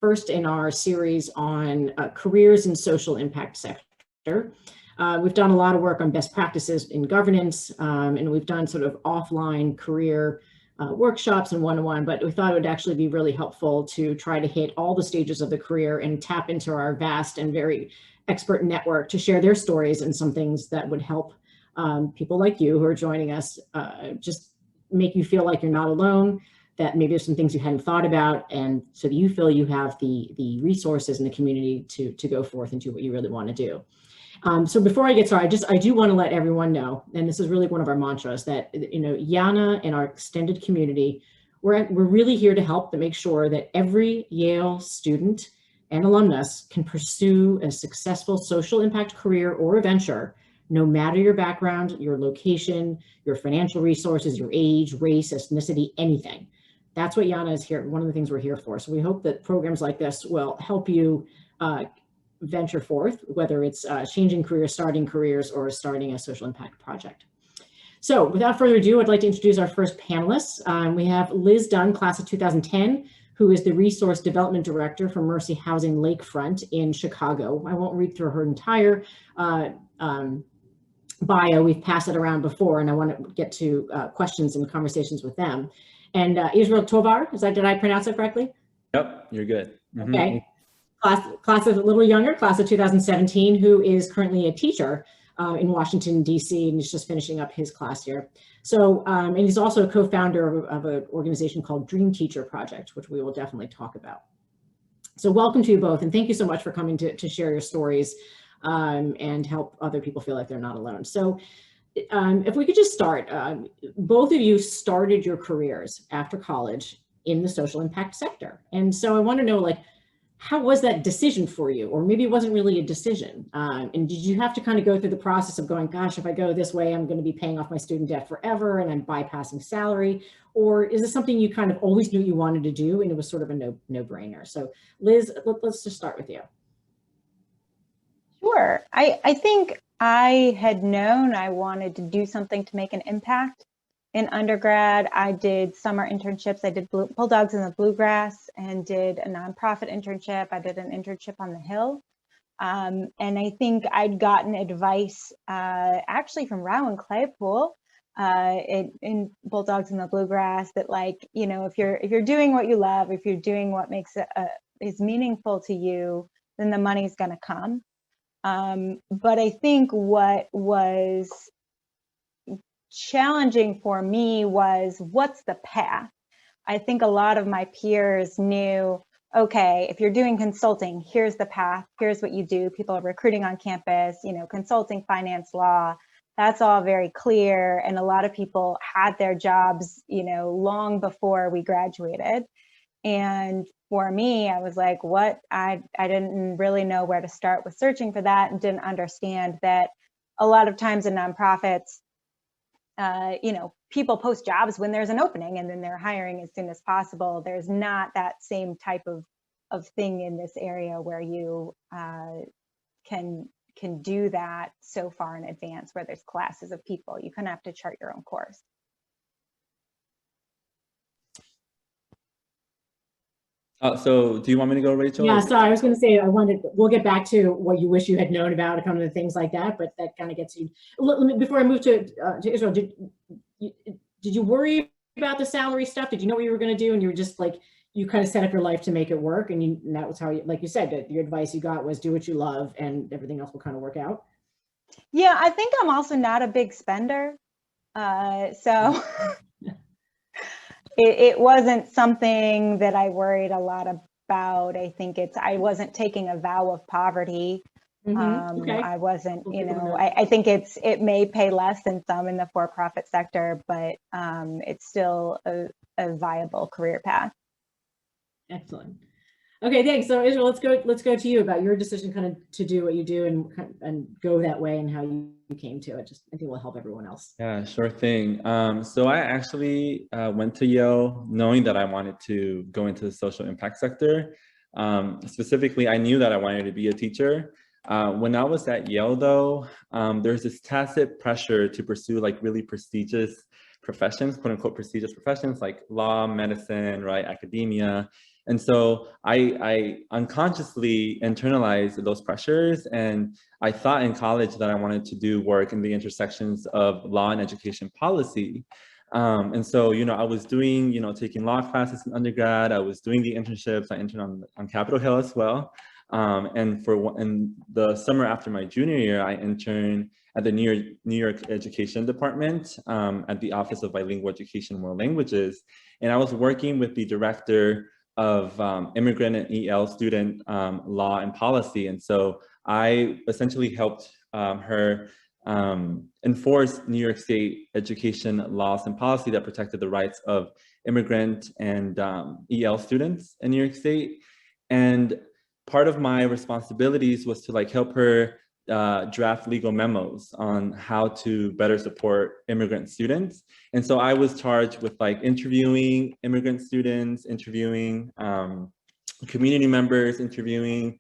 first in our series on careers in social impact sector. We've done a lot of work on best practices in governance, and we've done sort of offline career workshops and one-on-one, but we thought it would actually be really helpful to try to hit all the stages of the career and tap into our vast and very expert network to share their stories and some things that would help people like you who are joining us just make you feel like you're not alone, that maybe there's some things you hadn't thought about, and so that you feel you have the resources in the community to go forth and do what you really want to do. So before I get started, I do want to let everyone know, and this is really one of our mantras, that YANA and our extended community, we're really here to help to make sure that every Yale student and alumnus can pursue a successful social impact career or venture, no matter your background, your location, your financial resources, your age, race, ethnicity, anything. That's what YANA is here. One of the things we're here for. So we hope that programs like this will help you venture forth, whether it's changing careers, starting careers, or starting a social impact project. So without further ado, I'd like to introduce our first panelists. We have Liz Dunn, class of 2010, who is the Resource Development Director for Mercy Housing Lakefront in Chicago. I won't read through her entire bio. We've passed it around before, and I want to get to questions and conversations with them. And Israel Tovar, did I pronounce it correctly? Yep, you're good. Mm-hmm. Okay. Class of a little younger, class of 2017, who is currently a teacher in Washington, D.C., and he's just finishing up his class year. So, and he's also a co-founder of an organization called Dream Teacher Project, which we will definitely talk about. So welcome to you both, and thank you so much for coming to share your stories and help other people feel like they're not alone. So if we could just start, both of you started your careers after college in the social impact sector. And so I want to know, like, how was that decision for you? Or maybe it wasn't really a decision. And did you have to kind of go through the process of going, gosh, if I go this way, I'm going to be paying off my student debt forever and I'm bypassing salary? Or is it something you kind of always knew you wanted to do and it was sort of a no-brainer? So Liz, let's just start with you. Sure. I think I had known I wanted to do something to make an impact. In undergrad, I did summer internships. I did Bulldogs in the Bluegrass and did a nonprofit internship. I did an internship on the Hill. And I think I'd gotten advice actually from Rowan Claypool in Bulldogs in the Bluegrass that, like, you know, if you're doing what you love, if you're doing what makes it is meaningful to you, then the money's going to come. But I think what was challenging for me was, what's the path? I think a lot of my peers knew, okay, if you're doing consulting, here's the path, here's what you do. People are recruiting on campus, you know, consulting, finance, law, that's all very clear. And a lot of people had their jobs, you know, long before we graduated. And for me, I was like, what? I didn't really know where to start with searching for that, and didn't understand that a lot of times in nonprofits, you know, people post jobs when there's an opening and then they're hiring as soon as possible. There's not that same type of thing in this area where you can do that so far in advance, where there's classes of people. You kind of have to chart your own course. So do you want me to go, Rachel? Yeah, so I was going to say, we'll get back to what you wish you had known about, kind of things like that, but that kind of gets you. Let me, before I move to Israel, did you worry about the salary stuff? Did you know what you were going to do, and you were just like, you kind of set up your life to make it work, and that was how you, like you said, that your advice you got was do what you love, and everything else will kind of work out? Yeah, I think I'm also not a big spender, so. It wasn't something that I worried a lot about. I think I wasn't taking a vow of poverty. Okay. I wasn't, you know, I think it may pay less than some in the for-profit sector, but it's still a viable career path. Excellent. Okay, thanks. So Israel, let's go to you about your decision kind of to do what you do and go that way, and how you came to it. Just, I think will help everyone else. Yeah, sure thing. So I actually went to Yale knowing that I wanted to go into the social impact sector. Specifically, I knew that I wanted to be a teacher. When I was at Yale, though, there's this tacit pressure to pursue like really prestigious professions, quote unquote prestigious professions like law, medicine, right, academia. And so I unconsciously internalized those pressures, and I thought in college that I wanted to do work in the intersections of law and education policy. And so, I was doing, taking law classes in undergrad. I was doing the internships. I interned on Capitol Hill as well. And in the summer after my junior year, I interned at the New York Education Department at the Office of Bilingual Education and World Languages. And I was working with the director of immigrant and EL student law and policy. And so I essentially helped her enforce New York State education laws and policy that protected the rights of immigrant and EL students in New York State. And part of my responsibilities was to help her draft legal memos on how to better support immigrant students. And so I was charged with interviewing immigrant students, interviewing community members, interviewing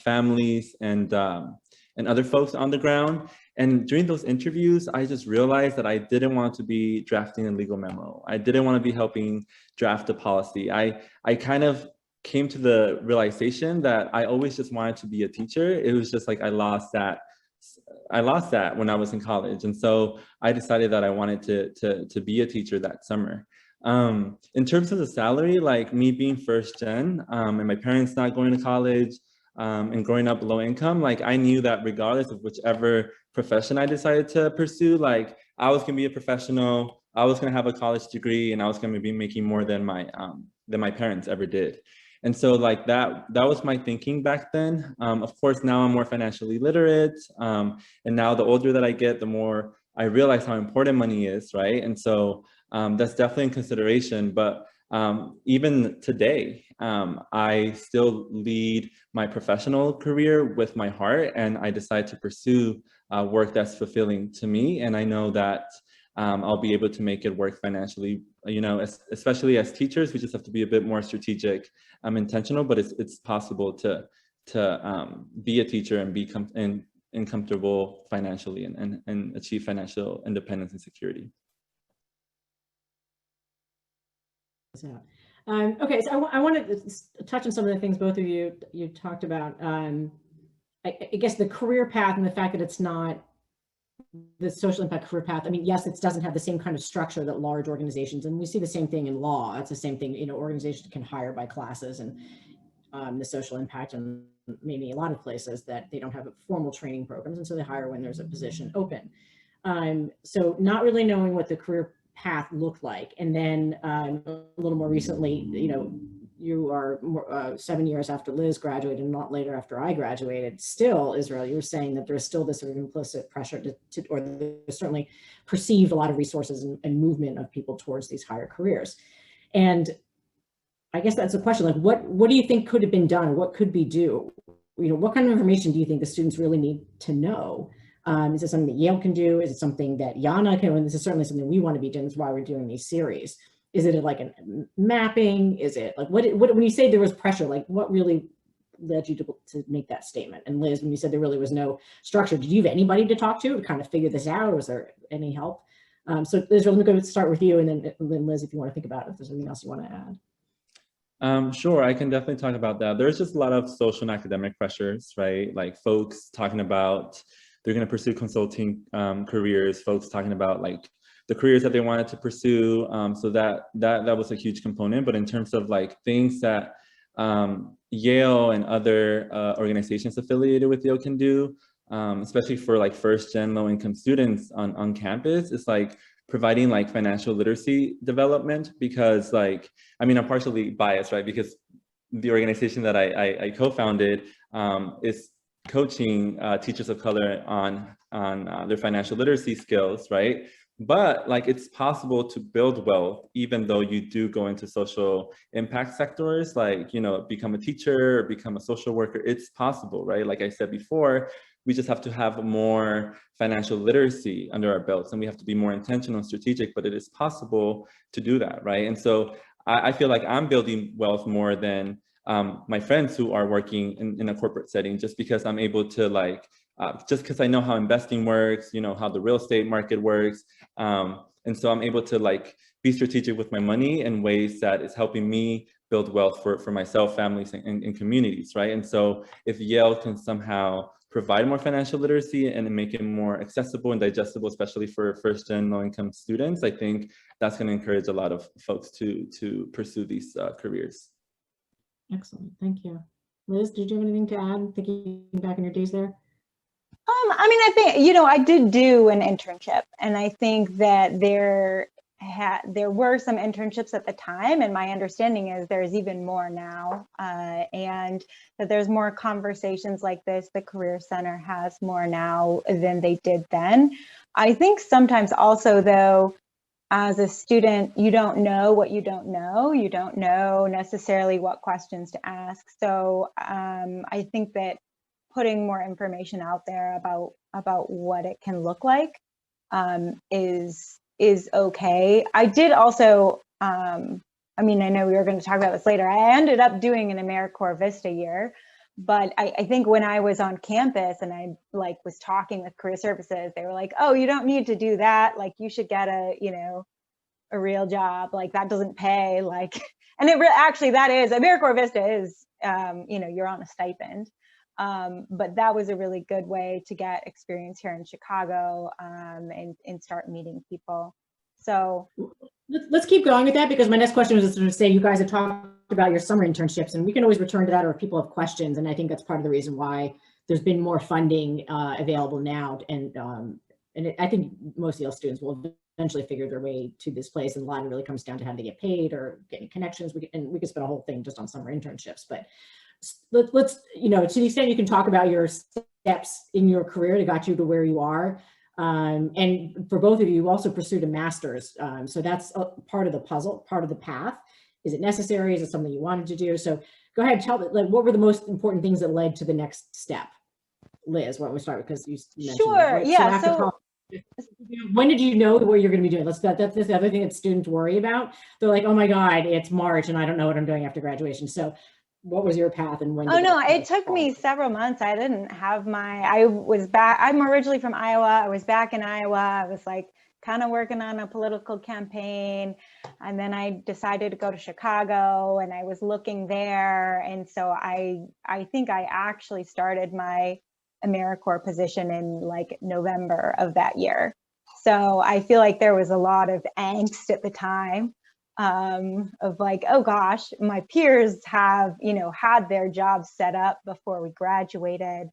families and other folks on the ground. And during those interviews, I just realized that I didn't want to be drafting a legal memo. I didn't want to be helping draft a policy. I kind of came to the realization that I always just wanted to be a teacher. It was just I lost that when I was in college. And so I decided that I wanted to be a teacher that summer. In terms of the salary, me being first gen and my parents not going to college and growing up low income, I knew that regardless of whichever profession I decided to pursue, I was gonna be a professional, I was gonna have a college degree, and I was gonna be making more than my parents ever did. And so that was my thinking back then. Of course, now I'm more financially literate. And now the older that I get, the more I realize how important money is, right? And so that's definitely in consideration. But even today, I still lead my professional career with my heart, and I decide to pursue work that's fulfilling to me. And I know that I'll be able to make it work financially, especially as teachers. We just have to be a bit more strategic, intentional, but it's possible to be a teacher and be comfortable financially and achieve financial independence and security. Okay, so I want to touch on some of the things both of you talked about. I guess the career path and the fact that it's not the social impact career path. I mean, yes, it doesn't have the same kind of structure that large organizations, and we see the same thing in law. It's the same thing, organizations can hire by classes, and the social impact, and maybe a lot of places that they don't have formal training programs, and so they hire when there's a position open. So not really knowing what the career path looked like. And then a little more recently, you are 7 years after Liz graduated, and not later after I graduated. Still, Israel, you were saying that there's still this sort of implicit pressure or there's certainly perceived a lot of resources and movement of people towards these higher careers. And I guess that's a question, what do you think could have been done? What could be do? What kind of information do you think the students really need to know? Is it something that Yale can do? Is it something that YANA can do? And this is certainly something we want to be doing. That's why we're doing these series. Is it like a mapping? Is it what when you say there was pressure, what really led you to make that statement? And Liz, when you said there really was no structure, did you have anybody to talk to kind of figure this out? Or was there any help? So Israel, let me go start with you, and then Liz, if you want to think about it, if there's anything else you want to add. Sure, I can definitely talk about that. There's just a lot of social and academic pressures, right? Folks talking about they're going to pursue consulting careers, folks talking about the careers that they wanted to pursue. So that was a huge component. But in terms of things that Yale and other organizations affiliated with Yale can do, especially for first gen low income students on campus, is providing financial literacy development, because I'm partially biased, right? Because the organization that I co-founded is coaching teachers of color on their financial literacy skills, right? But it's possible to build wealth even though you do go into social impact sectors, become a teacher or become a social worker. It's possible, right? Like I said before, we just have to have more financial literacy under our belts, and we have to be more intentional and strategic, but it is possible to do that, right? And so I feel like I'm building wealth more than my friends who are working in a corporate setting, just because I'm able to just because I know how investing works, how the real estate market works. And so I'm able to be strategic with my money in ways that is helping me build wealth for myself, families, and communities, right? And so if Yale can somehow provide more financial literacy and make it more accessible and digestible, especially for first-gen low-income students, I think that's going to encourage a lot of folks to pursue these careers. Excellent, thank you. Liz, did you have anything to add, thinking back in your days there? I mean, I think, you know, I did do an internship, and I think that there were some internships at the time, and my understanding is there's even more now, and that there's more conversations like this. The Career Center has more now than they did then. I think sometimes also, though, as a student, you don't know what you don't know. You don't know necessarily what questions to ask. So I think that putting more information out there about what it can look like is okay. I did also, I mean, I know we were going to talk about this later. I ended up doing an AmeriCorps Vista year, but I think when I was on campus and I was talking with career services, they were like, "Oh, you don't need to do that. Like, you should get a real job. Like, that doesn't pay." And actually that is, AmeriCorps Vista is, you're on a stipend. But that was a really good way to get experience here in Chicago and start meeting people. So let's keep going with that, because my next question was just to say, you guys have talked about your summer internships, and we can always return to that, or if people have questions. And I think that's part of the reason why there's been more funding available now. And I think most Yale students will eventually figure their way to this place, and a lot of it really comes down to how they get paid or getting connections. And we could spend a whole thing just on summer internships, but let's, to the extent you can talk about your steps in your career that got you to where you are. And for both of you, you also pursued a master's. So that's a part of the puzzle, part of the path. Is it necessary? Is it something you wanted to do? So go ahead, tell me, what were the most important things that led to the next step? Liz, why don't we start? Because you mentioned sure, that. yeah. So when did you know what you're going to be doing? That's the other thing that students worry about. They're like, "Oh my God, it's March and I don't know what I'm doing after graduation." So what was your path, and when? Oh no, it took me several months. I didn't have I was back. I'm originally from Iowa. I was back in Iowa. I was kind of working on a political campaign. And then I decided to go to Chicago, and I was looking there. And so I think I actually started my AmeriCorps position in November of that year. So I feel like there was a lot of angst at the time. Of oh gosh, my peers have, had their jobs set up before we graduated,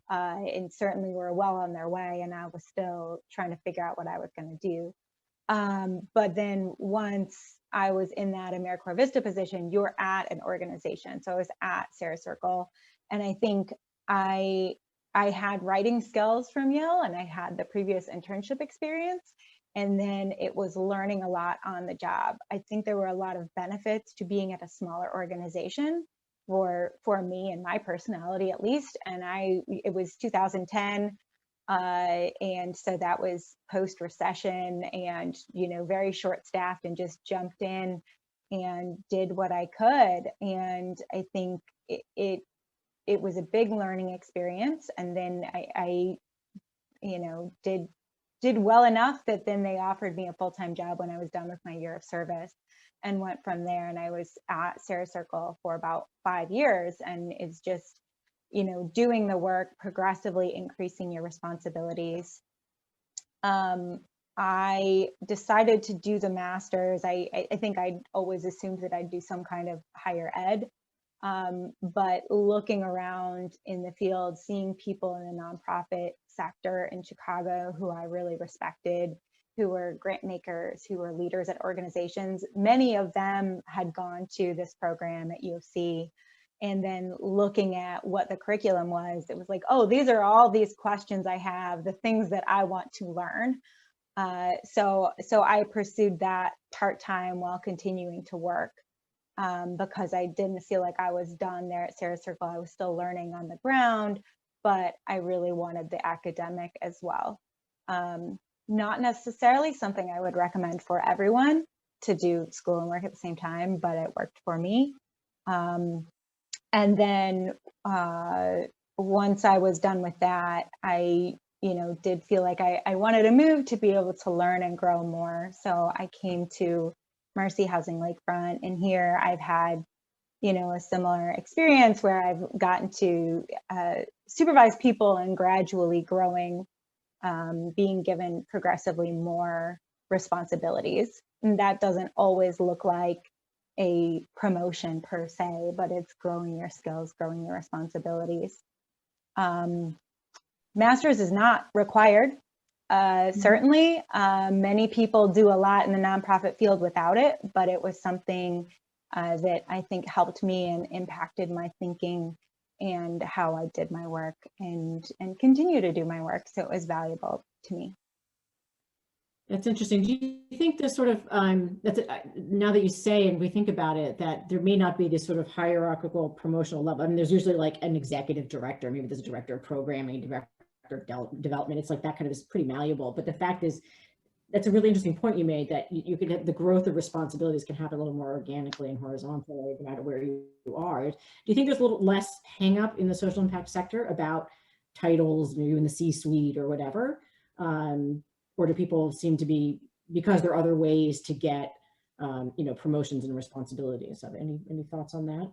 and certainly were well on their way, and I was still trying to figure out what I was going to do. But then once I was in that AmeriCorps Vista position, you're at an organization. So I was at Sarah Circle, and I think I had writing skills from Yale, and I had the previous internship experience. And then it was learning a lot on the job. I think there were a lot of benefits to being at a smaller organization for me and my personality, at least. And it was 2010. And so that was post-recession, and, very short-staffed, and just jumped in and did what I could. And I think it was a big learning experience. And then I did well enough that then they offered me a full-time job when I was done with my year of service, and went from there. And I was at Sarah Circle for about 5 years, and it's just, doing the work, progressively increasing your responsibilities. I decided to do the master's. I think I'd always assumed that I'd do some kind of higher ed. But looking around in the field, seeing people in the nonprofit sector in Chicago who I really respected, who were grant makers, who were leaders at organizations, many of them had gone to this program at U of C. And then looking at what the curriculum was, it was oh, these are all these questions I have, the things that I want to learn. So I pursued that part-time while continuing to work. Because I didn't feel like I was done there at Sarah Circle. I was still learning on the ground, but I really wanted the academic as well. Not necessarily something I would recommend for everyone to do school and work at the same time, but it worked for me. And then once I was done with that, I did feel like I wanted to move to be able to learn and grow more. So I came to Mercy Housing Lakefront, and here I've had a similar experience where I've gotten to supervise people and gradually growing, being given progressively more responsibilities. And that doesn't always look like a promotion per se, but it's growing your skills, growing your responsibilities. Master's is not required. Certainly, many people do a lot in the nonprofit field without it, but it was something that I think helped me and impacted my thinking and how I did my work and continue to do my work. So it was valuable to me. That's interesting. Do you think this sort of, now that you say and we think about it, that there may not be this sort of hierarchical promotional level? I mean, there's usually like an executive director, maybe there's a director of programming, director of development. It's like that kind of is pretty malleable. But the fact is, that's a really interesting point you made, that you could have the growth of responsibilities can happen a little more organically and horizontally, no matter where you are. Do you think there's a little less hang up in the social impact sector about titles, maybe in the C-suite or whatever? Or do people seem to be, because there are other ways to get, promotions and responsibilities? Any thoughts on that?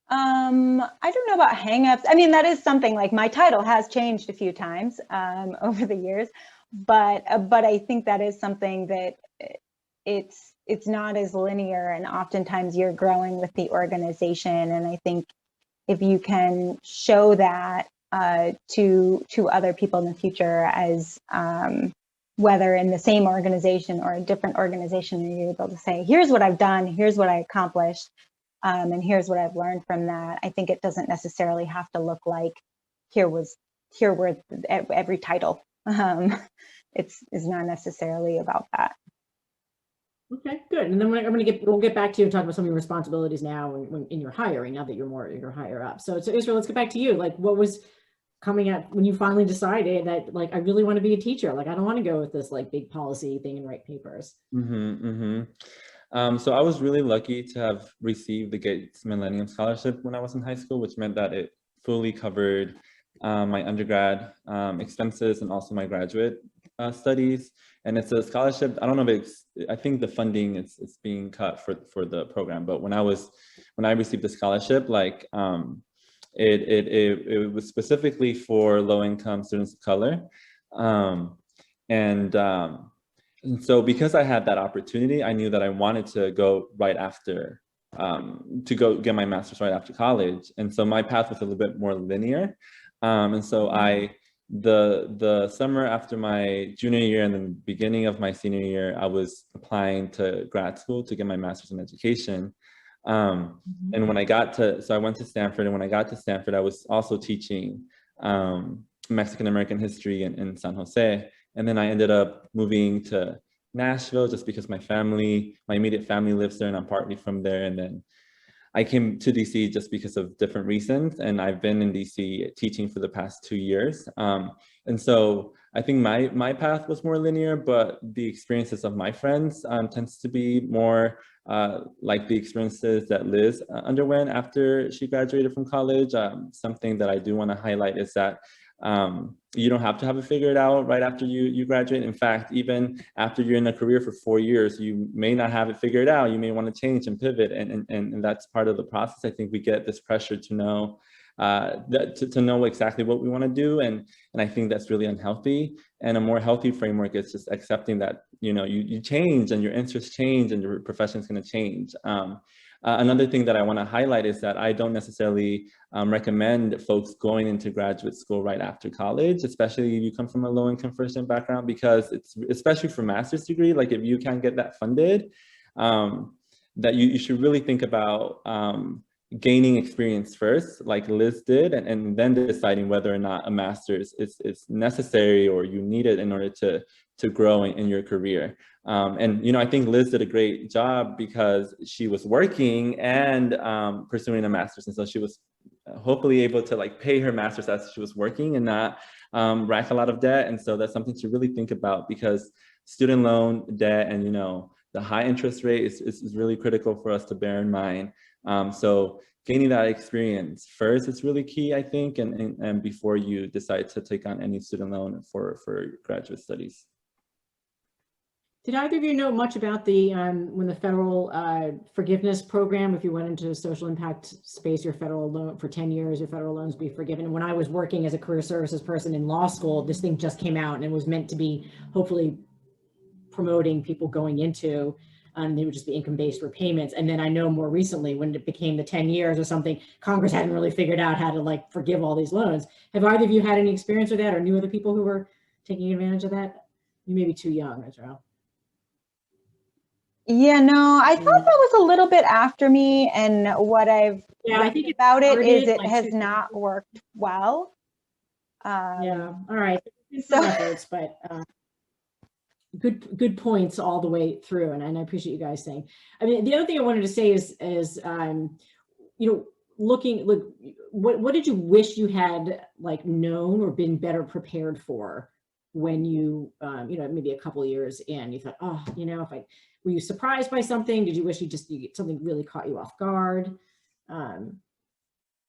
I don't know about hangups. I mean, that is something, like my title has changed a few times over the years, but I think that is something that it's not as linear, and oftentimes you're growing with the organization. And I think if you can show that to other people in the future, as whether in the same organization or a different organization, and you're able to say, here's what I've done, here's what I accomplished, and here's what I've learned from that. I think it doesn't necessarily have to look like here were every title. It's not necessarily about that. Okay, good. And then we'll get back to you and talk about some of your responsibilities now when in your hiring, now that you're higher up. So Israel, let's get back to you. Like, what was coming up when you finally decided that, like, I really want to be a teacher? Like, I don't want to go with this like big policy thing and write papers. So I was really lucky to have received the Gates Millennium Scholarship when I was in high school, which meant that it fully covered my undergrad expenses and also my graduate studies. And it's a scholarship. I don't know if I think the funding is being cut for the program. But when I received the scholarship, like it was specifically for low-income students of color, and so because I had that opportunity, I knew that I wanted to go right after, to go get my master's right after college. And so my path was a little bit more linear. And so the summer after my junior year and the beginning of my senior year, I was applying to grad school to get my master's in education. And when I I went to Stanford, and when I got to Stanford, I was also teaching Mexican American history in San Jose. And then I ended up moving to Nashville just because my immediate family lives there, and I'm partly from there. And then I came to DC just because of different reasons. And I've been in DC teaching for the past 2 years. And so I think my path was more linear, but the experiences of my friends tends to be more like the experiences that Liz underwent after she graduated from college. Something that I do want to highlight is that you don't have to have it figured out right after you graduate. In fact, even after you're in a career for 4 years, you may not have it figured out. You may want to change and pivot, and that's part of the process. I think we get this pressure to know to know exactly what we want to do, and I think that's really unhealthy. And a more healthy framework is just accepting that you change, and your interests change, and your profession is going to change. Another thing that I want to highlight is that I don't necessarily recommend folks going into graduate school right after college, especially if you come from a low-income first-gen background, because it's, especially for master's degree, like if you can't get that funded, that you should really think about gaining experience first, like Liz did, and then deciding whether or not a master's is necessary or you need it in order to grow in your career. And I think Liz did a great job because she was working and pursuing a master's, and so she was hopefully able to like pay her master's as she was working and not rack a lot of debt. And so that's something to really think about, because student loan debt and the high interest rate is really critical for us to bear in mind. So gaining that experience first is really key, I think, and before you decide to take on any student loan for graduate studies. Did either of you know much about the when the federal forgiveness program, if you went into social impact space, your federal loan for 10 years, your federal loans be forgiven? And when I was working as a career services person in law school, this thing just came out and it was meant to be hopefully promoting people going into, they would just be income-based repayments. And then I know more recently when it became the 10 years or something, Congress hadn't really figured out how to like forgive all these loans. Have either of you had any experience with that or knew other people who were taking advantage of that? You may be too young, Israel. Yeah, no, I thought that was a little bit after me, and what I've I think about it is it like has not worked well. Yeah, all right. So efforts, but good points all the way through, and I appreciate you guys saying. I mean, the other thing I wanted to say is you know, look, what did you wish you had like known or been better prepared for when you you know, maybe a couple of years in, you thought, oh, you know, were you surprised by something? Did you wish something really caught you off guard?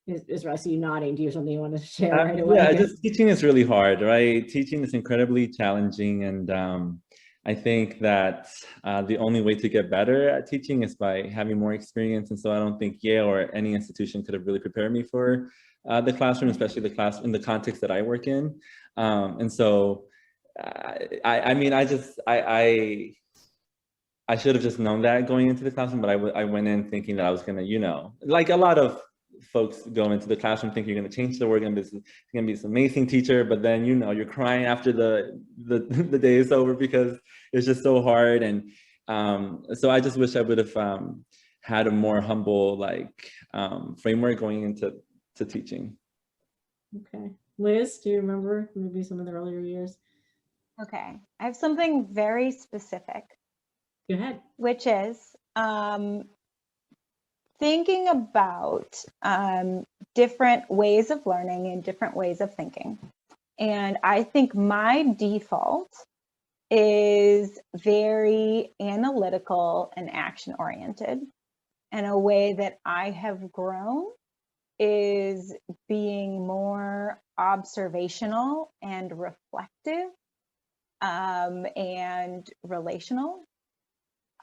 Israel, I see you nodding. Do you have something you want to share right away? Yeah, just teaching is really hard, right? Teaching is incredibly challenging, and I think that the only way to get better at teaching is by having more experience. And so I don't think Yale or any institution could have really prepared me for the classroom, especially the class in the context that I work in. And so I mean, I should have just known that going into the classroom, but I went in thinking that I was gonna, you know, like a lot of folks go into the classroom thinking you're gonna change the work and it's gonna be this amazing teacher, but then, you know, you're crying after the day is over because it's just so hard. And so I just wish I would have had a more humble like framework going into teaching. Okay, Liz, do you remember maybe some of the earlier years? okay, I have something very specific. Go ahead. Which is thinking about different ways of learning and different ways of thinking. And I think my default is very analytical and action oriented. And a way that I have grown is being more observational and reflective and relational.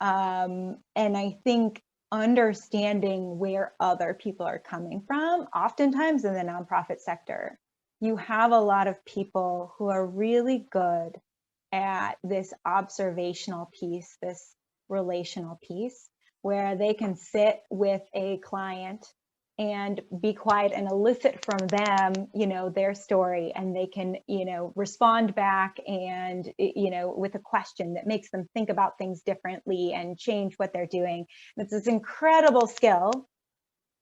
And I think understanding where other people are coming from, oftentimes in the nonprofit sector, you have a lot of people who are really good at this observational piece, this relational piece, where they can sit with a client and be quiet and elicit from them, you know, their story, and they can, you know, respond back and, you know, with a question that makes them think about things differently and change what they're doing. It's this incredible skill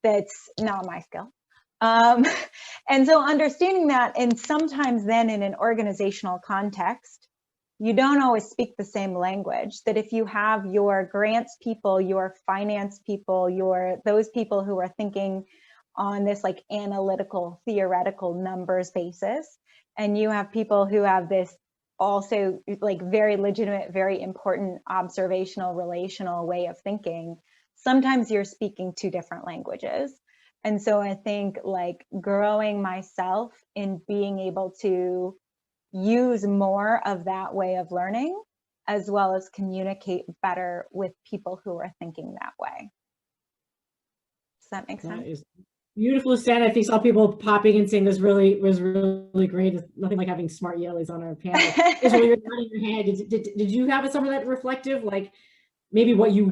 that's not my skill. And so understanding that, and sometimes then in an organizational context, you don't always speak the same language, that if you have your grants people, your finance people, those people who are thinking on this like analytical, theoretical numbers basis, and you have people who have this also like very legitimate, very important observational, relational way of thinking, sometimes you're speaking two different languages. And so I think like growing myself in being able to use more of that way of learning, as well as communicate better with people who are thinking that way. Does that make sense? That is beautifully said. I think saw people popping and saying this was really great. It's nothing like having smart Yalies on our panel. Israel, you're nodding your head. Did you have some of that reflective, like maybe what you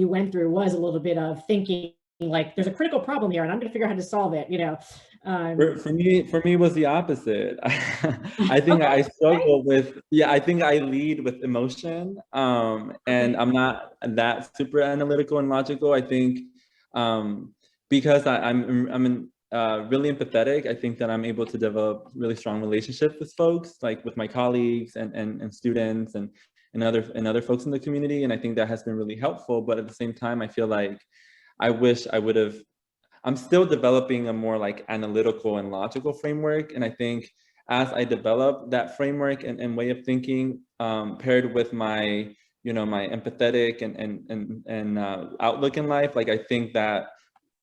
went through was a little bit of thinking like there's a critical problem here and I'm going to figure out how to solve it, you know? For me, it was the opposite. I think I struggle with, I think I lead with emotion, and I'm not that super analytical and logical. I think because I'm really empathetic, I think that I'm able to develop really strong relationships with folks, like with my colleagues and students and other folks in the community. And I think that has been really helpful. But at the same time, I feel like I wish I would have. I'm still developing a more like analytical and logical framework. And I think as I develop that framework and way of thinking, paired with my, you know, my empathetic and outlook in life, like I think that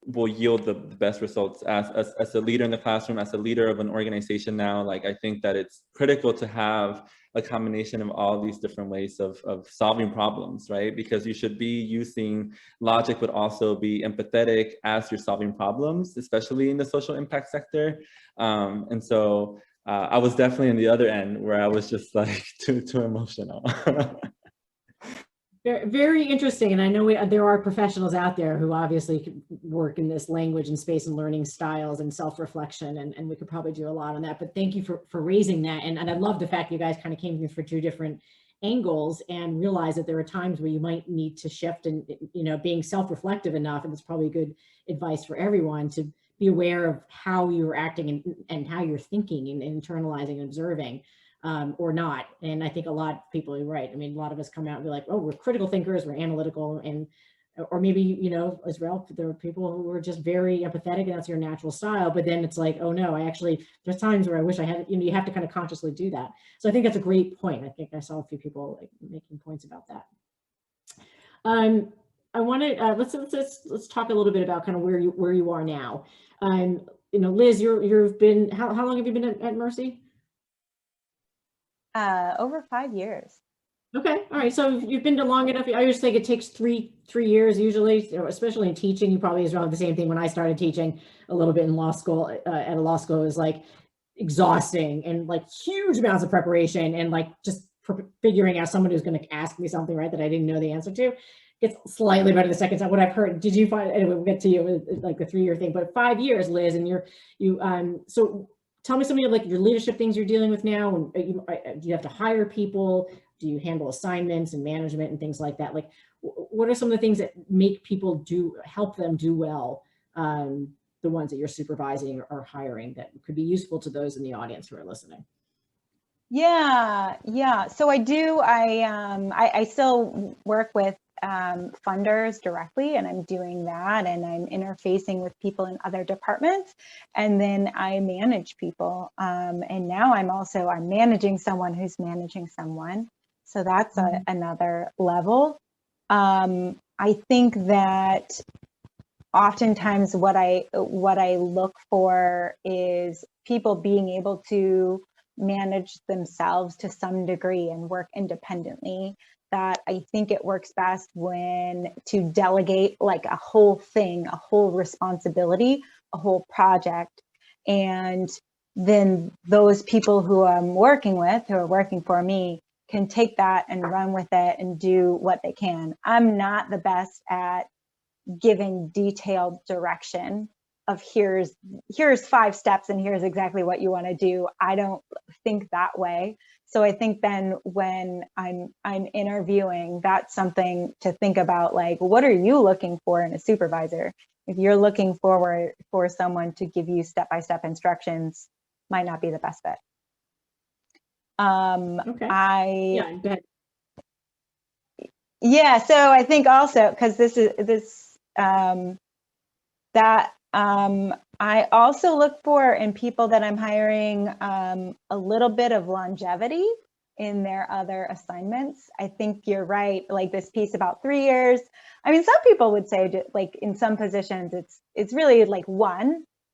will yield the best results as a leader in the classroom, as a leader of an organization now. Like I think that it's critical to have a combination of all these different ways of solving problems, right? Because you should be using logic, but also be empathetic as you're solving problems, especially in the social impact sector. And so I was definitely in the other end where I was just like too emotional. Very, very interesting. And I know there are professionals out there who obviously work in this language and space and learning styles and self-reflection, and we could probably do a lot on that. But thank you for raising that. And I love the fact you guys kind of came to me for two different angles and realize that there are times where you might need to shift, and being self-reflective enough, and it's probably good advice for everyone to be aware of how you're acting and how you're thinking and internalizing and observing. Or not. And I think a lot of people are right. I mean, a lot of us come out and be like, oh, we're critical thinkers, we're analytical, or maybe, Israel, there are people who are just very empathetic and that's your natural style. But then it's like, oh no, there's times where I wish I had, you have to kind of consciously do that. So I think that's a great point. I think I saw a few people like making points about that. I want to, let's talk a little bit about kind of where you are now. Liz, you've been, how long have you been at Mercy? Over 5 years. Okay, all right. So you've been to long enough. I just think it takes three years usually, especially in teaching. You probably is around the same thing. When I started teaching a little bit in law school, at a law school, it was like exhausting and like huge amounts of preparation and like just figuring out someone who's going to ask me something, right, that I didn't know the answer to. Gets slightly better the second time. What I've heard, did you find, anyway, we'll get to you with like the 3 year thing, but 5 years, Liz, and so tell me some of like your leadership things you're dealing with now. And do you have to hire people? Do you handle assignments and management and things like that? Like, what are some of the things that make people help them do well? The ones that you're supervising or hiring that could be useful to those in the audience who are listening. Yeah. So I still work with funders directly, and I'm doing that, and I'm interfacing with people in other departments, and then I manage people, and now I'm managing someone who's managing someone, so that's another level. I think that oftentimes what I look for is people being able to manage themselves to some degree and work independently. That I think it works best when to delegate like a whole thing, a whole responsibility, a whole project. And then those people who I'm working with, who are working for me, can take that and run with it and do what they can. I'm not the best at giving detailed direction of here's 5 steps and here's exactly what you want to do. I don't think that way. So I think then when I'm interviewing, that's something to think about, like, what are you looking for in a supervisor? If you're looking for someone to give you step-by-step instructions, might not be the best fit. Okay. Yeah, so I think also, because I also look for in people that I'm hiring a little bit of longevity in their other assignments. I think you're right, like this piece about 3 years. I mean, some people would say, like in some positions, it's really like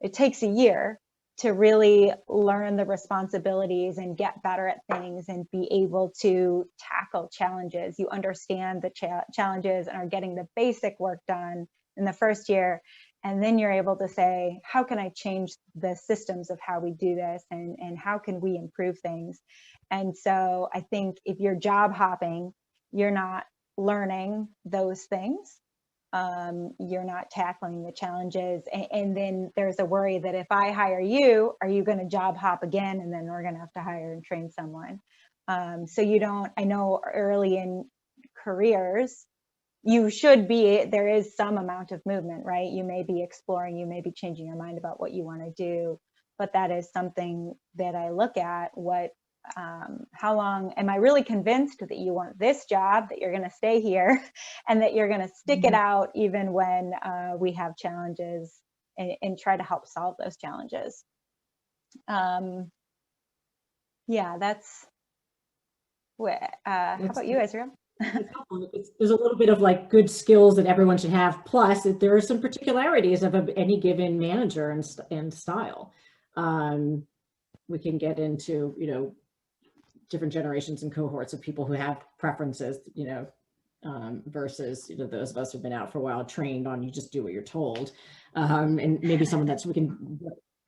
it takes a year to really learn the responsibilities and get better at things and be able to tackle challenges. You understand the challenges and are getting the basic work done in the first year. And then you're able to say, how can I change the systems of how we do this, and how can we improve things? And so I think if you're job hopping, you're not learning those things. You're not tackling the challenges. And then there's a worry that if I hire you, are you going to job hop again? And then we're going to have to hire and train someone. So I know early in careers, there is some amount of movement, right? You may be exploring, you may be changing your mind about what you want to do, but that is something that I look at. How long am I really convinced that you want this job, that you're going to stay here, and that you're going to stick it out even when we have challenges, and try to help solve those challenges. Yeah, that's what. How about you, Israel? There's a little bit of like good skills that everyone should have. Plus, there are some particularities of any given manager and style. We can get into, different generations and cohorts of people who have preferences, versus those of us who've been out for a while, trained on you just do what you're told, and maybe some of that's we can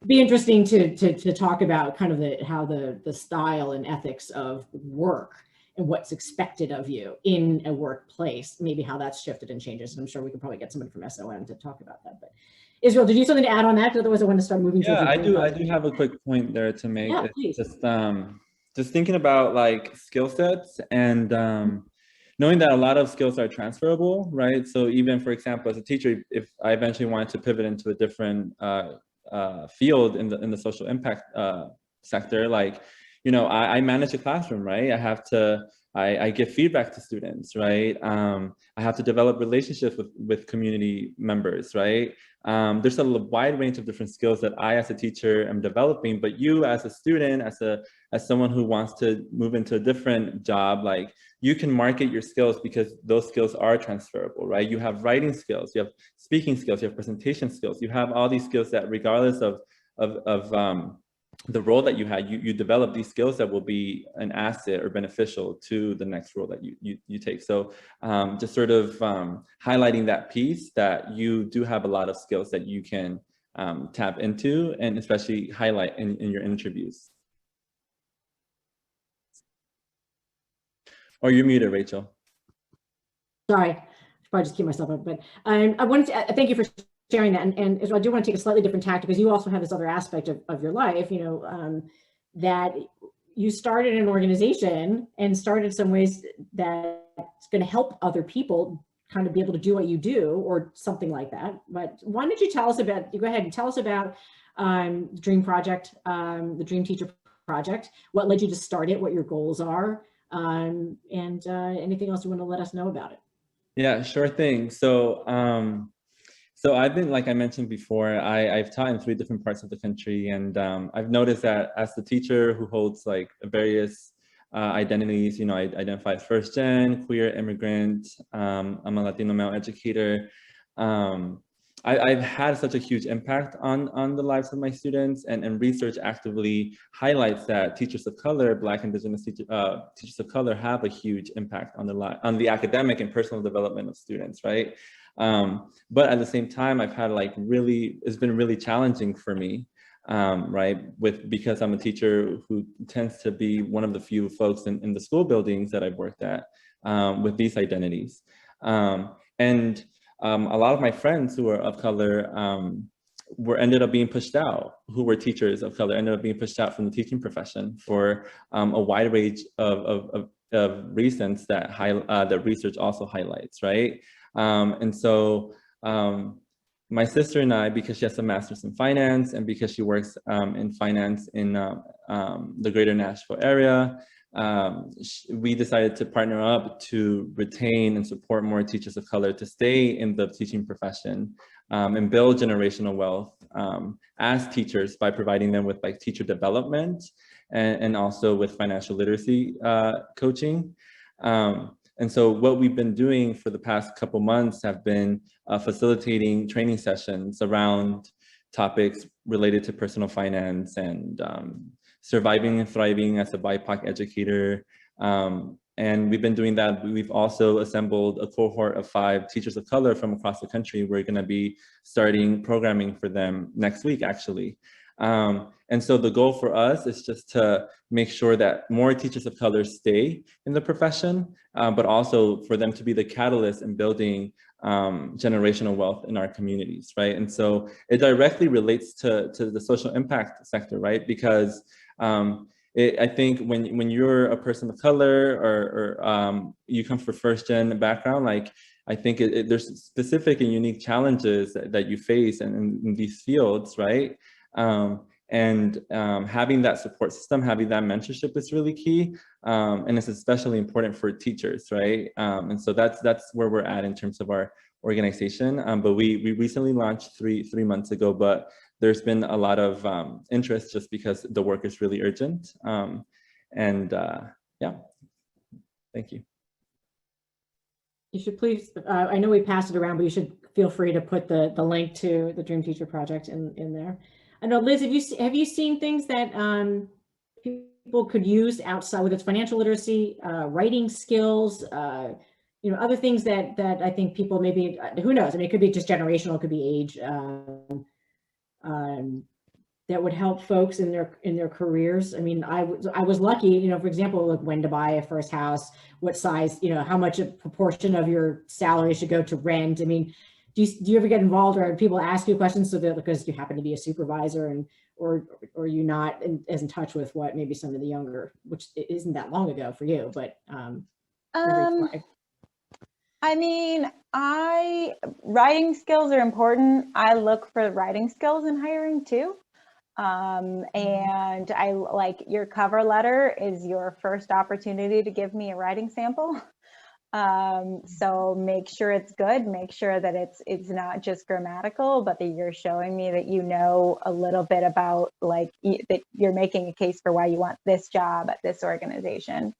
be interesting to talk about kind of how the style and ethics of work and what's expected of you in a workplace, maybe how that's shifted and changes. And I'm sure we could probably get someone from SOM to talk about that. But Israel, did you have something to add on that? Otherwise, I want to start moving. Yeah, I do have a quick point there to make. Yeah, please. Just thinking about like skill sets and knowing that a lot of skills are transferable, right? So even, for example, as a teacher, if I eventually wanted to pivot into a different field in the social impact sector, like, I manage a classroom, right? I give feedback to students, right? I have to develop relationships with community members, right? There's a wide range of different skills that I, as a teacher, am developing, but you as a student, as someone who wants to move into a different job, like, you can market your skills because those skills are transferable, right? You have writing skills, you have speaking skills, you have presentation skills, you have all these skills that, regardless of the role that you had, you develop these skills that will be an asset or beneficial to the next role that you take. So just sort of highlighting that piece, that you do have a lot of skills that you can tap into, and especially highlight in your interviews. Or you're muted, Rachel. Sorry, I should probably just keep myself up. But I wanted to thank you for sharing that. And Israel, I do want to take a slightly different tack, because you also have this other aspect of your life, that you started an organization and started some ways that's going to help other people kind of be able to do what you do, or something like that. But why don't you tell us about, go ahead and tell us about the Dream Project, the Dream Teacher Project, what led you to start it, what your goals are, and anything else you want to let us know about it. Yeah, sure thing. So I've been, like I mentioned before, I've taught in 3 different parts of the country, and I've noticed that as the teacher who holds like various identities, I identify as first gen, queer, immigrant, I'm a Latino male educator. I've had such a huge impact on the lives of my students, and research actively highlights that teachers of color, Black, Indigenous teachers of color, have a huge impact on the academic and personal development of students, right? But at the same time, I've had it's been really challenging for me, right? Because I'm a teacher who tends to be one of the few folks in the school buildings that I've worked at with these identities. A lot of my friends who are of color ended up being pushed out, who were teachers of color, ended up being pushed out from the teaching profession for a wide range of reasons that research also highlights, right? And so my sister and I, because she has a master's in finance, and because she works in finance in the greater Nashville area, we decided to partner up to retain and support more teachers of color to stay in the teaching profession and build generational wealth as teachers by providing them with teacher development and also with financial literacy coaching. And so what we've been doing for the past couple months have been facilitating training sessions around topics related to personal finance and surviving and thriving as a BIPOC educator. And we've been doing that. We've also assembled a cohort of 5 teachers of color from across the country. We're gonna be starting programming for them next week, actually. And so the goal for us is just to make sure that more teachers of color stay in the profession, but also for them to be the catalyst in building generational wealth in our communities, right? And so it directly relates to the social impact sector, right? Because I think when you're a person of color or you come from first gen background, I think there's specific and unique challenges that you face in these fields, right? Having that support system, having that mentorship is really key, and it's especially important for teachers, right? And so that's where we're at in terms of our organization. But we recently launched three months ago, but there's been a lot of interest just because the work is really urgent. Yeah, thank you. You should please, I know we passed it around, but you should feel free to put the link to the Dream Teacher Project in there. I know, Liz, have you seen things that people could use outside, whether it's financial literacy, writing skills, other things that I think people maybe, who knows? I mean, it could be just generational, it could be age, that would help folks in their careers. I mean, I was lucky, for example, like when to buy a first house, what size, how much a proportion of your salary should go to rent. I mean, do you ever get involved, or people ask you questions so that because you happen to be a supervisor or you not as in touch with what maybe some of the younger, which isn't that long ago for you, but I mean, writing skills are important. I look for writing skills in hiring too. And I like your cover letter is your first opportunity to give me a writing sample. So make sure it's good, make sure that it's not just grammatical, but that you're showing me that you know a little bit about that you're making a case for why you want this job at this organization.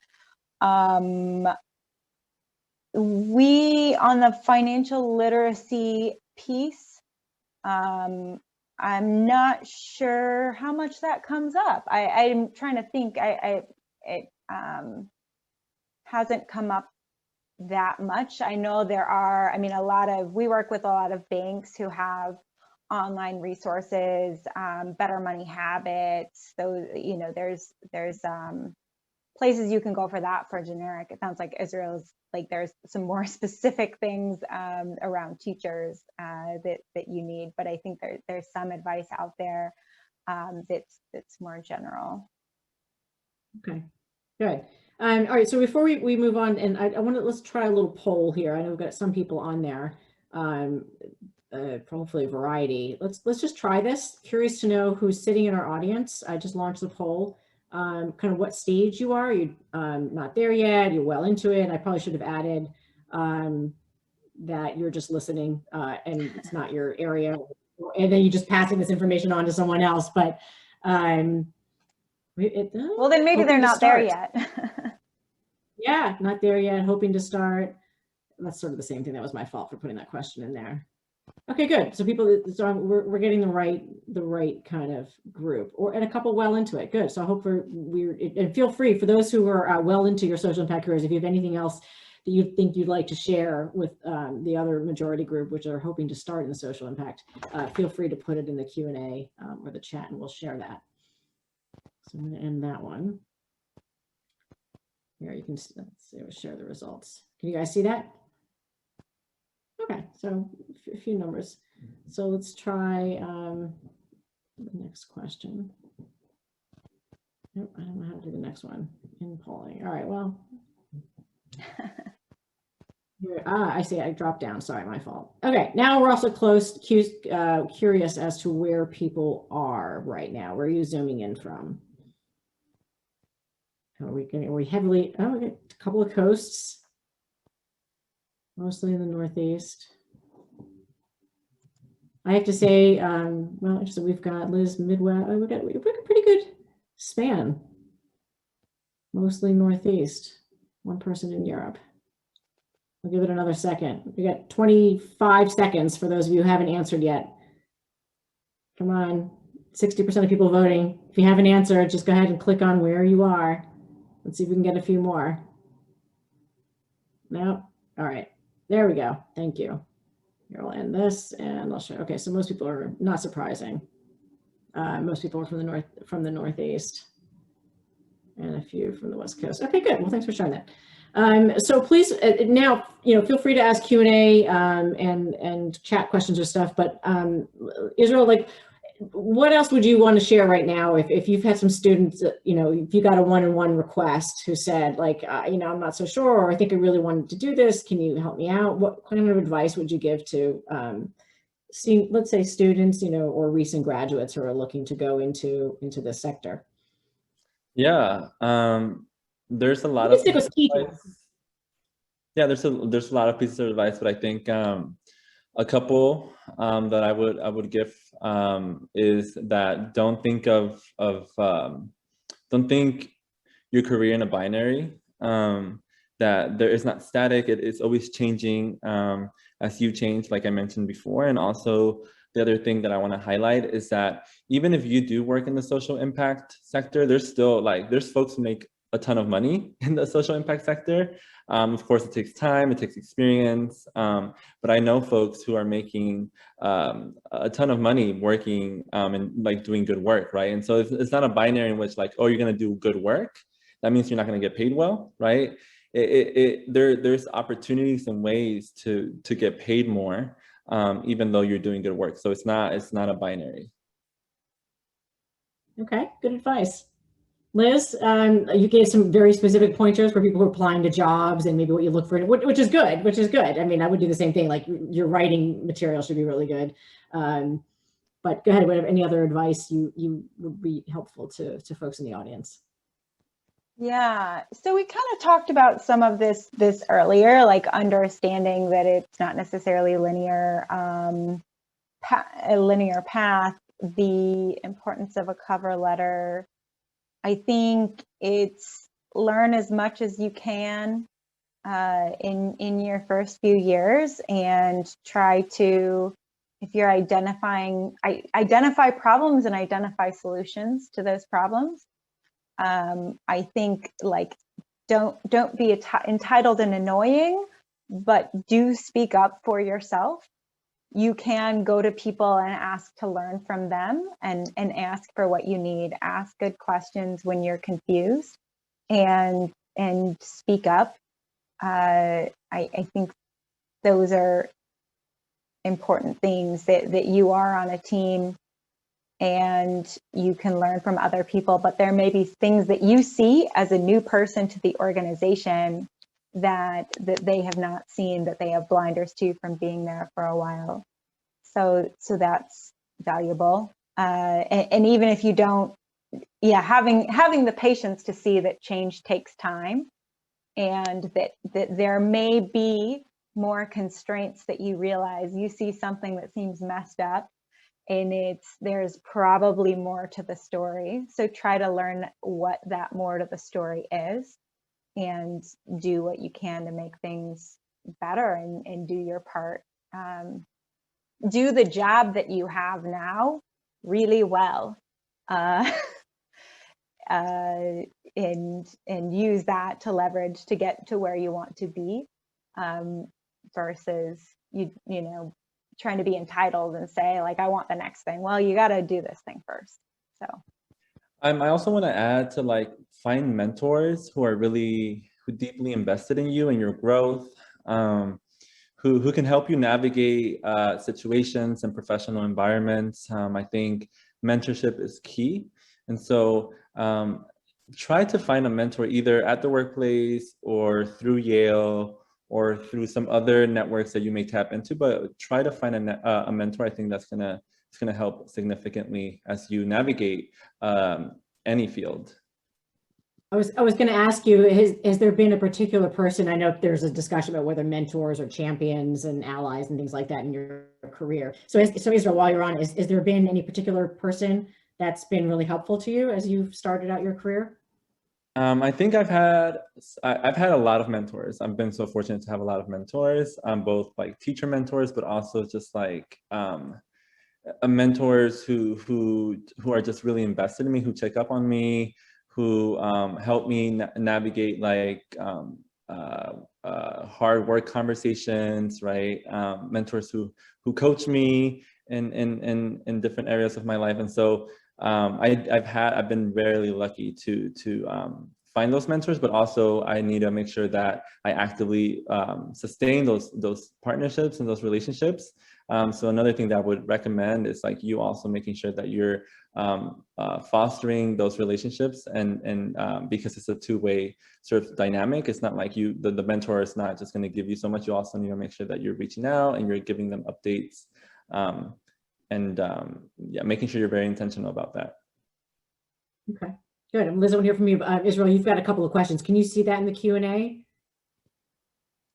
We, on the financial literacy piece, I'm not sure how much that comes up. I'm trying to think. It hasn't come up that much. I know there are, we work with a lot of banks who have online resources, Better Money Habits. Those, there's places you can go for that for generic. It sounds like Israel's there's some more specific things around teachers that you need, but I think there's some advice out there that's more general. Okay, good. All right, so before we move on, and let's try a little poll here. I know we've got some people on there, hopefully a variety. Let's just try this. Curious to know who's sitting in our audience. I just launched the poll. Kind of what stage you are. You're not there yet, you're well into it. I probably should have added that you're just listening and it's not your area, and then you're just passing this information on to someone else. But well, then maybe they're not there yet. Yeah, not there yet, hoping to start. That's sort of the same thing. That was my fault for putting that question in there. Okay, good. So we're getting the right kind of group, and a couple well into it. Good. So I hope and feel free for those who are well into your social impact careers. If you have anything else that you think you'd like to share with the other majority group, which are hoping to start in the social impact, feel free to put it in the Q&A or the chat, and we'll share that. So I'm going to end that one. Here you can share the results. Can you guys see that? Okay, so a few numbers. So let's try the next question. Nope, I don't know how to do the next one in polling. All right, well. Here, I see, I dropped down. Sorry, my fault. Okay, now we're also curious as to where people are right now. Where are you zooming in from? Are we heavily, we got a couple of coasts. Mostly in the Northeast. I have to say, well, so we've got Liz Midwest. We've got a pretty good span. Mostly Northeast. One person in Europe. I'll give it another second. We got 25 seconds for those of you who haven't answered yet. Come on, 60% of people voting. If you haven't answered, just go ahead and click on where you are. Let's see if we can get a few more. No, all right. There we go. Thank you. Here, I'll end this and I'll show. Okay, so most people are, not surprising. Most people are from the Northeast, and a few from the West Coast. Okay, good. Well, thanks for sharing that. So please now, feel free to ask Q&A and chat questions or stuff. But Israel, what else would you want to share right now if you've had some students, if you got a one-on-one request who said I'm not so sure, or I think I really wanted to do this, can you help me out? What kind of advice would you give to let's say students, or recent graduates who are looking to go into this sector? Yeah, there's a lot of pieces of advice. Yeah, there's a lot of pieces of advice, but I think a couple that I would give is that don't think don't think your career in a binary. That there is not static. It's always changing as you change, like I mentioned before, and also the other thing that I want to highlight is that even if you do work in the social impact sector, there's still there's folks who make a ton of money in the social impact sector. Of course, it takes time, it takes experience, but I know folks who are making a ton of money working and like doing good work, right? And so it's not a binary in which like, oh, you're going to do good work, that means you're not going to get paid well, right? There's opportunities and ways to get paid more, even though you're doing good work. So it's not a binary. Okay, good advice. Liz, you gave some very specific pointers for people who are applying to jobs and maybe what you look for, which is good, I mean, I would do the same thing, like your writing material should be really good. But go ahead, whatever, any other advice you would be helpful to folks in the audience? Yeah, so we kind of talked about some of this earlier, like understanding that it's not necessarily linear, a linear path, the importance of a cover letter. I think it's learn as much as you can in your first few years, and try to, if you're identify problems and identify solutions to those problems. I think like don't be entitled and annoying, but do speak up for yourself. You can go to people and ask to learn from them, and ask for what you need. Ask good questions when you're confused, and speak up. I think those are important things, that you are on a team and you can learn from other people, but there may be things that you see as a new person to the organization that they have not seen, that they have blinders to from being there for a while. So that's valuable. And even if you don't, having the patience to see that change takes time, and that there may be more constraints that you realize. You see something that seems messed up, and there's probably more to the story. So try to learn what that more to the story is, and do what you can to make things better, and do your part. Do the job that you have now really well, and use that to leverage to get to where you want to be, versus you know, trying to be entitled and say like, I want the next thing. Well, you got to do this thing first. So I also want to add to like find mentors who are who deeply invested in you and your growth, who can help you navigate situations and professional environments. I think mentorship is key. And so try to find a mentor either at the workplace or through Yale or through some other networks that you may tap into, but try to find a mentor. I think that's gonna help significantly as you navigate any field. I was going to ask you, has there been a particular person? I know there's a discussion about whether mentors or champions and allies and things like that in your career. So Israel, while you're on, has there been any particular person that's been really helpful to you as you've started out your career? I think I've had a lot of mentors. I've been so fortunate to have a lot of mentors, both like teacher mentors, but also just like mentors who are just really invested in me, who check up on me, who help me navigate like hard work conversations, right? Mentors who coach me in different areas of my life. And so I've been very lucky to find those mentors, but also I need to make sure that I actively sustain those partnerships and those relationships. So another thing that I would recommend is like you also making sure that you're fostering those relationships, and because it's a two-way sort of dynamic. It's not like the mentor is not just going to give you so much. You also need to make sure that you're reaching out and you're giving them updates, making sure you're very intentional about that. Okay, good. Liz, I want to hear from you. Israel, you've got a couple of questions. Can you see that in the Q&A?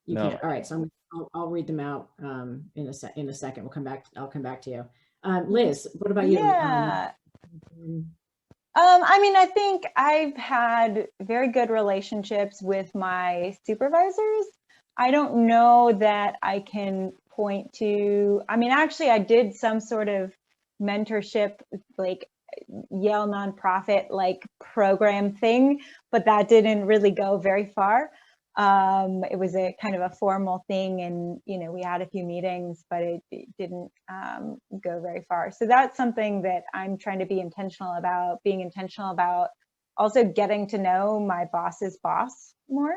You No. can't. All right, so I'll read them out in a second. I'll come back to you. Liz, what about you? Yeah. I mean, I think I've had very good relationships with my supervisors. I don't know that I can point to, I mean, actually I did some sort of mentorship, like Yale nonprofit like program thing, but that didn't really go very far. It was a kind of a formal thing, and we had a few meetings, but it didn't go very far. So that's something that I'm trying to be intentional about, being intentional about also getting to know my boss's boss more,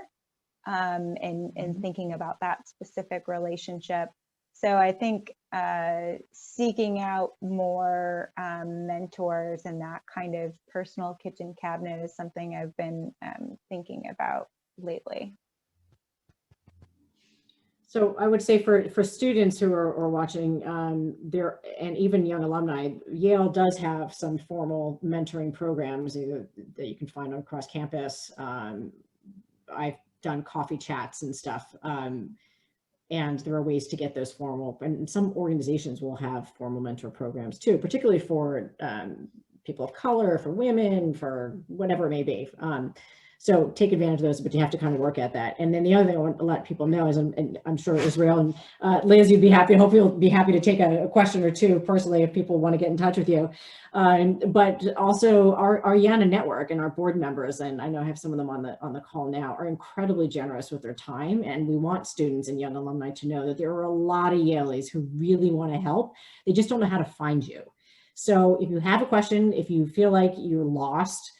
and thinking about that specific relationship. So I think seeking out more mentors and that kind of personal kitchen cabinet is something I've been thinking about lately. So I would say for students who are watching there, and even young alumni, Yale does have some formal mentoring programs that you can find on across campus. I've done coffee chats and stuff. And there are ways to get those formal, and some organizations will have formal mentor programs too, particularly for people of color, for women, for whatever it may be. So take advantage of those, but you have to kind of work at that. And then the other thing I want to let people know is, and I'm sure Israel and Liz, you'd be happy, I hope you'll be happy to take a question or two personally if people want to get in touch with you. But also our YANA network and our board members, and I know I have some of them on the call now, are incredibly generous with their time. And we want students and young alumni to know that there are a lot of Yalies who really want to help. They just don't know how to find you. So if you have a question, if you feel like you're lost,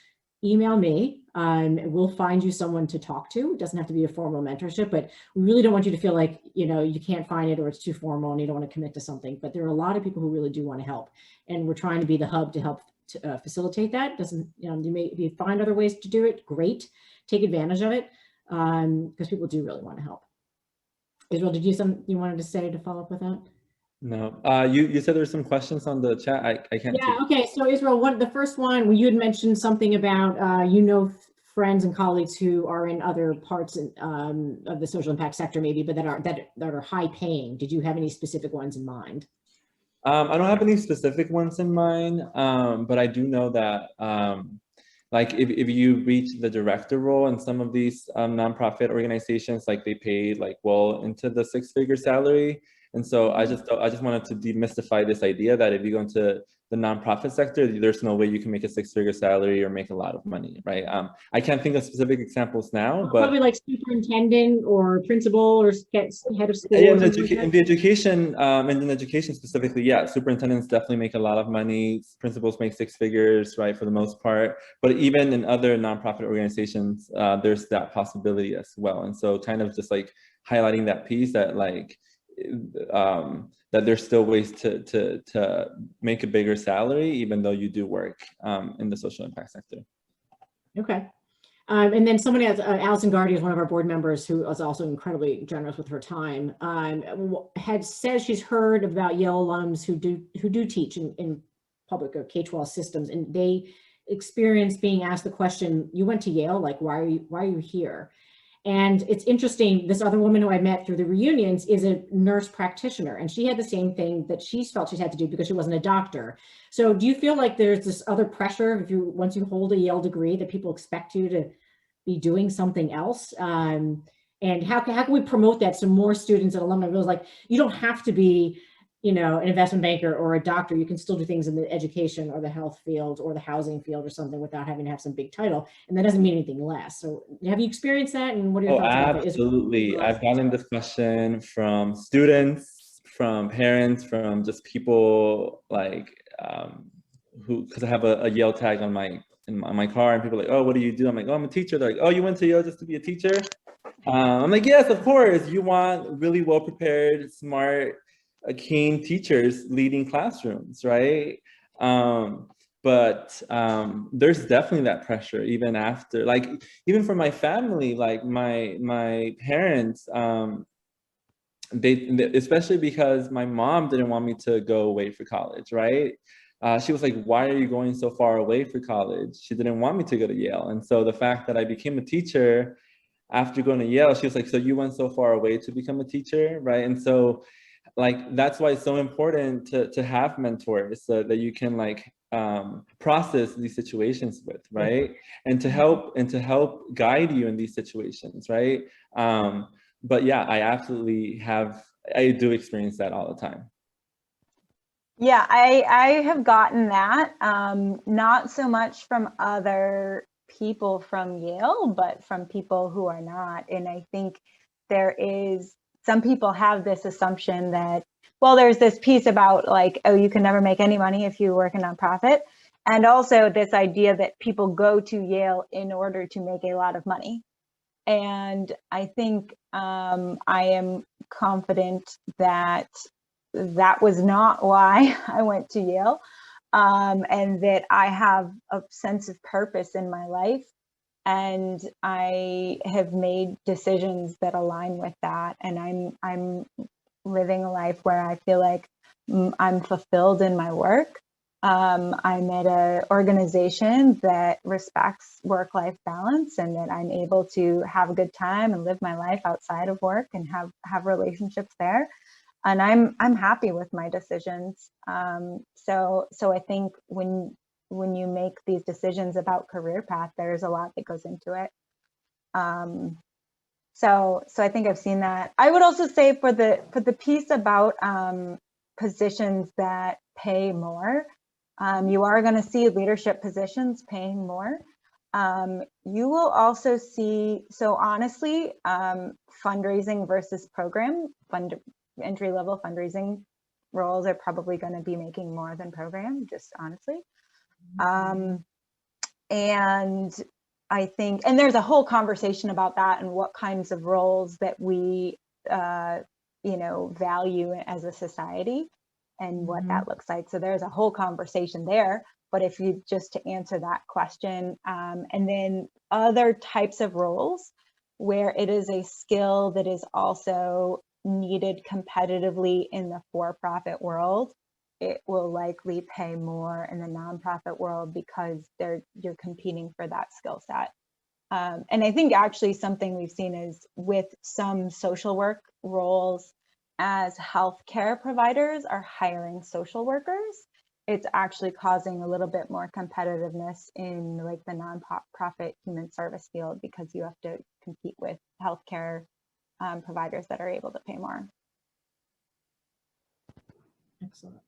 email me. We'll find you someone to talk to. It doesn't have to be a formal mentorship, but we really don't want you to feel like, you can't find it or it's too formal and you don't want to commit to something. But there are a lot of people who really do want to help. And we're trying to be the hub to help facilitate that. If you find other ways to do it, great. Take advantage of it because people do really want to help. Israel, did you wanted to say to follow up with that? No, you said there's some questions on the chat. I can't see. Okay. So Israel, the first one, you had mentioned something about, friends and colleagues who are in other parts of the social impact sector, maybe, but that are high paying. Did you have any specific ones in mind? I don't have any specific ones in mind, but I do know that like if you reach the director role in some of these nonprofit organizations, like they pay like well into the six-figure salary. And so I just wanted to demystify this idea that if you go into the nonprofit sector, there's no way you can make a six-figure salary or make a lot of money, right? I can't think of specific examples now, but probably like superintendent or principal or head of school. Yeah, in the education specifically, yeah, superintendents definitely make a lot of money. Principals make six figures, right, for the most part. But even in other nonprofit organizations, there's that possibility as well. And so, kind of just like highlighting that piece that like. That there's still ways to make a bigger salary, even though you do work in the social impact sector. Okay. And then somebody else, Allison Gardy is one of our board members who is also incredibly generous with her time, had said she's heard about Yale alums who do teach in public or K-12 systems, and they experience being asked the question, you went to Yale, like, why are you here? And it's interesting, this other woman who I met through the reunions is a nurse practitioner, and she had the same thing that she felt she had to do because she wasn't a doctor. So do you feel like there's this other pressure once you hold a Yale degree that people expect you to be doing something else? And how can we promote that so more students and alumni realize like you don't have to be an investment banker or a doctor. You can still do things in the education or the health field or the housing field or something without having to have some big title. And that doesn't mean anything less. So have you experienced that? And what are your thoughts about that? Absolutely. I've gotten this question from students, from parents, from just people like because I have a Yale tag on my car, and people are like, oh, what do you do? I'm like, oh, I'm a teacher. They're like, oh, you went to Yale just to be a teacher? I'm like, yes, of course. You want really well prepared, smart, keen teachers leading classrooms, right? But there's definitely that pressure even after, like even for my family, like my parents, they especially because my mom didn't want me to go away for college, right? She was like, why are you going so far away for college? She didn't want me to go to Yale. And so the fact that I became a teacher after going to Yale, she was like, so you went so far away to become a teacher, right? And so like that's why it's so important to have mentors so that you can like process these situations with, right? And to help guide you in these situations, right? But yeah, I absolutely have I do experience that all the time. Yeah, I have gotten that, not so much from other people from Yale, but from people who are not. And I think some people have this assumption that, well, there's this piece about like, oh, you can never make any money if you work in a nonprofit. And also this idea that people go to Yale in order to make a lot of money. And I think I am confident that that was not why I went to Yale, and that I have a sense of purpose in my life, and I have made decisions that align with that, and I'm living a life where I feel like I'm fulfilled in my work. I'm at an organization that respects work-life balance, and that I'm able to have a good time and live my life outside of work and have relationships there. And I'm happy with my decisions. So I think when you make these decisions about career path, there's a lot that goes into it. So I think I've seen that. I would also say for the piece about positions that pay more, you are going to see leadership positions paying more. You will also see, so honestly, fundraising versus program, entry-level fundraising roles are probably going to be making more than program, just honestly. And I think, and there's a whole conversation about that and what kinds of roles that we, value as a society and what that looks like. So there's a whole conversation there. But if you just to answer that question, and then other types of roles where it is a skill that is also needed competitively in the for-profit world, it will likely pay more in the nonprofit world because you're competing for that skill set. And I think actually something we've seen is with some social work roles, as healthcare providers are hiring social workers, it's actually causing a little bit more competitiveness in like the nonprofit human service field, because you have to compete with healthcare providers that are able to pay more. Excellent.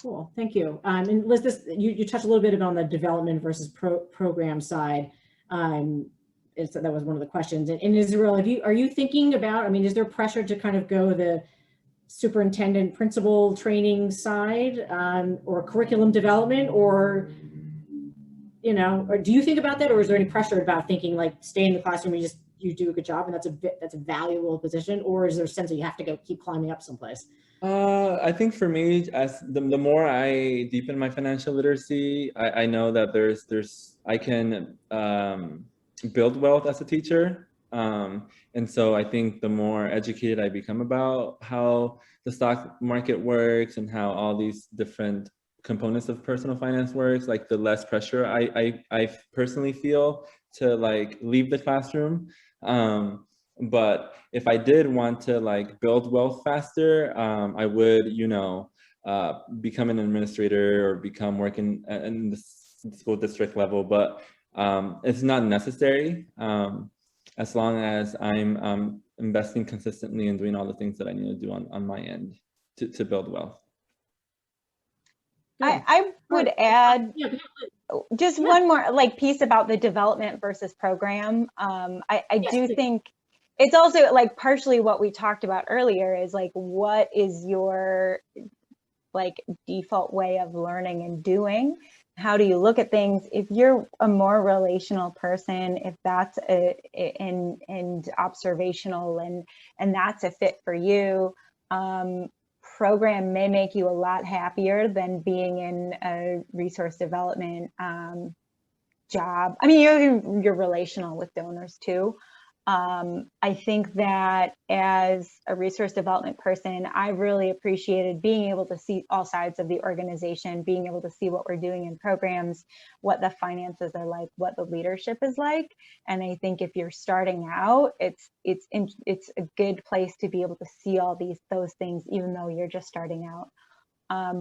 Cool, thank you. And Liz, you touched a little bit on the development versus program side. So that was one of the questions. And in Israel, are you thinking about, I mean, is there pressure to kind of go the superintendent principal training side, or curriculum development, or or do you think about that, or is there any pressure about thinking like stay in the classroom, you do a good job and that's a valuable position, or is there a sense that you have to go keep climbing up someplace? I think for me, as the more I deepen my financial literacy, I know that I can build wealth as a teacher. And so I think the more educated I become about how the stock market works and how all these different components of personal finance works, like the less pressure I personally feel to like leave the classroom. But if I did want to like build wealth faster, I would, become an administrator or become working in the school district level, but it's not necessary as long as I'm investing consistently and doing all the things that I need to do on my end to build wealth. I would add just one more like piece about the development versus program. I do think it's also like partially what we talked about earlier is like, what is your like default way of learning and doing? How do you look at things? If you're a more relational person, if that's and observational and that's a fit for you, program may make you a lot happier than being in a resource development job. I mean, you're relational with donors too. I think that as a resource development person, I really appreciated being able to see all sides of the organization, being able to see what we're doing in programs, what the finances are like, what the leadership is like. And I think if you're starting out, it's a good place to be able to see all those things, even though you're just starting out.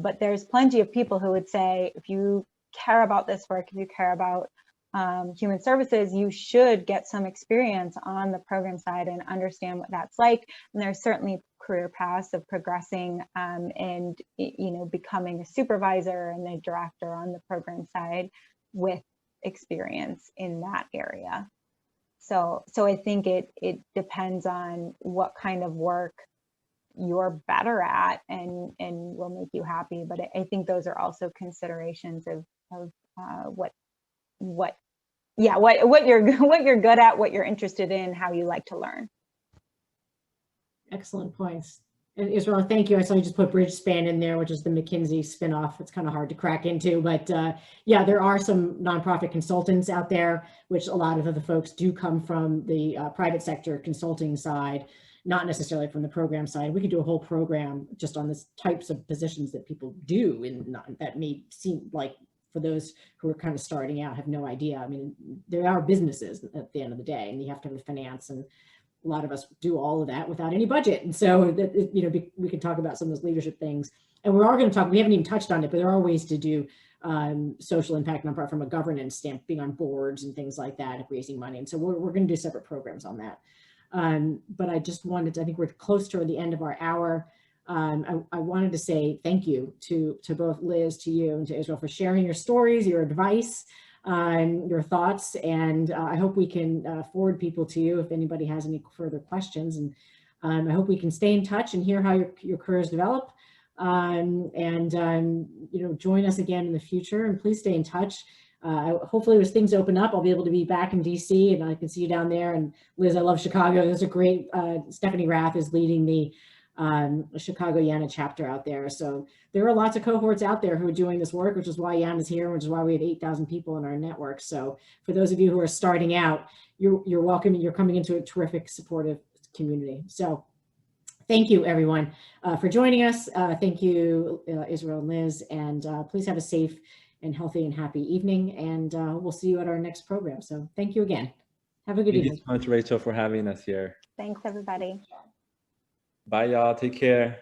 But there's plenty of people who would say, if you care about this work, if you care about human services, you should get some experience on the program side and understand what that's like. And there's certainly career paths of progressing and, you know, becoming a supervisor and a director on the program side with experience in that area. So I think it depends on what kind of work you're better at and will make you happy. But I think those are also considerations of what you're good at, what you're interested in, how you like to learn. Excellent points. And Israel, thank you. I saw you just put Bridgespan in there, which is the McKinsey spinoff. It's kind of hard to crack into, but yeah, there are some nonprofit consultants out there, which a lot of the folks do come from the private sector consulting side, not necessarily from the program side. We could do a whole program just on the types of positions that people do, and that may seem like, for those who are kind of starting out, have no idea. I mean, there are businesses at the end of the day, and you have to have finance, and a lot of us do all of that without any budget. And so, that, you know, we can talk about some of those leadership things, and we are going to talk, we haven't even touched on it, but there are ways to do social impact nonprofit from a governance standpoint, being on boards and things like that, raising money. And so we're going to do separate programs on that. But I just wanted to, I think we're close to the end of our hour. I wanted to say thank you to both Liz, to you, and to Israel for sharing your stories, your advice, your thoughts, and I hope we can forward people to you if anybody has any further questions. And I hope we can stay in touch and hear how your careers develop, and you know, join us again in the future. And please stay in touch. Hopefully, as things open up, I'll be able to be back in DC, and I can see you down there. And Liz, I love Chicago. There's a great Stephanie Rath is leading the Chicago YANA chapter out there. So there are lots of cohorts out there who are doing this work, which is why YANA is here, which is why we have 8,000 people in our network. So for those of you who are starting out, you're welcome. You're coming into a terrific, supportive community. So thank you, everyone, for joining us. Thank you, Israel and Liz, and please have a safe and healthy and happy evening. And we'll see you at our next program. So thank you again. Have a good evening. Thank you so much, Rachel, for having us here. Thanks, everybody. Bye, y'all. Take care.